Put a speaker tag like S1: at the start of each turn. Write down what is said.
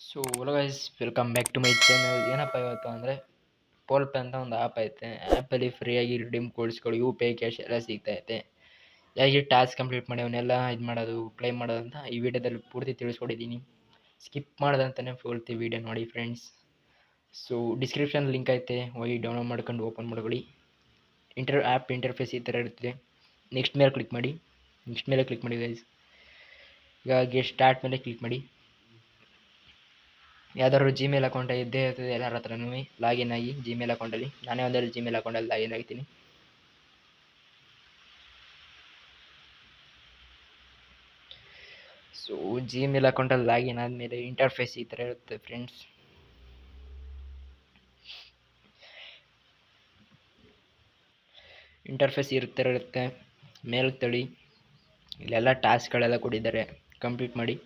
S1: So guys welcome back to my channel. ಏನಪ್ಪ ಇವತ್ತು ಅಂದರೆ ಫೋನ್ ಪೇ ಅಂತ ಒಂದು ಆ್ಯಪ್ ಐತೆ. ಆ್ಯಪಲ್ಲಿ ಫ್ರೀಯಾಗಿ ರಿಡೀಮ್ ಕೋಡ್ಸ್ಗಳು ಯು ಪಿ ಐ ಕ್ಯಾಶ್ ಎಲ್ಲ ಸಿಗ್ತೈತೆ. ಹೇಗೆ ಟಾಸ್ಕ್ ಕಂಪ್ಲೀಟ್ ಮಾಡಿ ಅವನ್ನೆಲ್ಲ ಇದು ಮಾಡೋದು ಕ್ಲೈಮ್ ಮಾಡೋದು ಅಂತ ಈ ವಿಡಿಯೋದಲ್ಲಿ ಪೂರ್ತಿ ತಿಳಿಸ್ಕೊಟ್ಟಿದ್ದೀನಿ. ಸ್ಕಿಪ್ ಮಾಡ್ದಂತಲೇ ಪೂರ್ತಿ ವಿಡಿಯೋ ನೋಡಿ ಫ್ರೆಂಡ್ಸ್. ಸೊ ಡಿಸ್ಕ್ರಿಪ್ಷನ್ ಲಿಂಕ್ ಐತೆ, ಹೋಗಿ ಡೌನ್ಲೋಡ್ ಮಾಡ್ಕೊಂಡು ಓಪನ್ ಮಾಡ್ಕೊಳ್ಳಿ. ಆ್ಯಪ್ ಇಂಟರ್ಫೇಸ್ ಈ ಥರ ಇರುತ್ತೆ. ನೆಕ್ಸ್ಟ್ ಮೇಲೆ ಕ್ಲಿಕ್ ಮಾಡಿ ಗೈಸ್. ಈಗ ಗೆಟ್ ಸ್ಟಾರ್ಟ್ ಮೇಲೆ ಕ್ಲಿಕ್ ಮಾಡಿ. ಯಾವ್ದಾದ್ರು ಜಿಮೇಲ್ ಅಕೌಂಟ್ ಇದ್ದೇ ಇರ್ತದೆ ಎಲ್ಲರ ಹತ್ರನೂ. ಲಾಗಿನ್ ಆಗಿ ಜಿಮೇಲ್ ಅಕೌಂಟಲ್ಲಿ, ನಾನೇ ಒಂದೆರಡು ಜಿಮೇಲ್ ಅಕೌಂಟಲ್ಲಿ ಲಾಗಿನ್ ಆಗ್ತೀನಿ. ಸೊ ಜಿಮೇಲ್ ಅಕೌಂಟಲ್ಲಿ ಲಾಗಿನ್ ಆದಮೇಲೆ ಇಂಟರ್ಫೇಸ್ ಈ ಥರ ಇರುತ್ತೆ ಫ್ರೆಂಡ್ಸ್. ಇಂಟರ್ಫೇಸ್ ಇರುತ್ತೆ ಮೇಲೆ ತಳಿ. ಇಲ್ಲೆಲ್ಲ ಟಾಸ್ಕ್ಗಳೆಲ್ಲ ಕೊಟ್ಟಿದ್ದಾರೆ, ಕಂಪ್ಲೀಟ್ ಮಾಡಿ.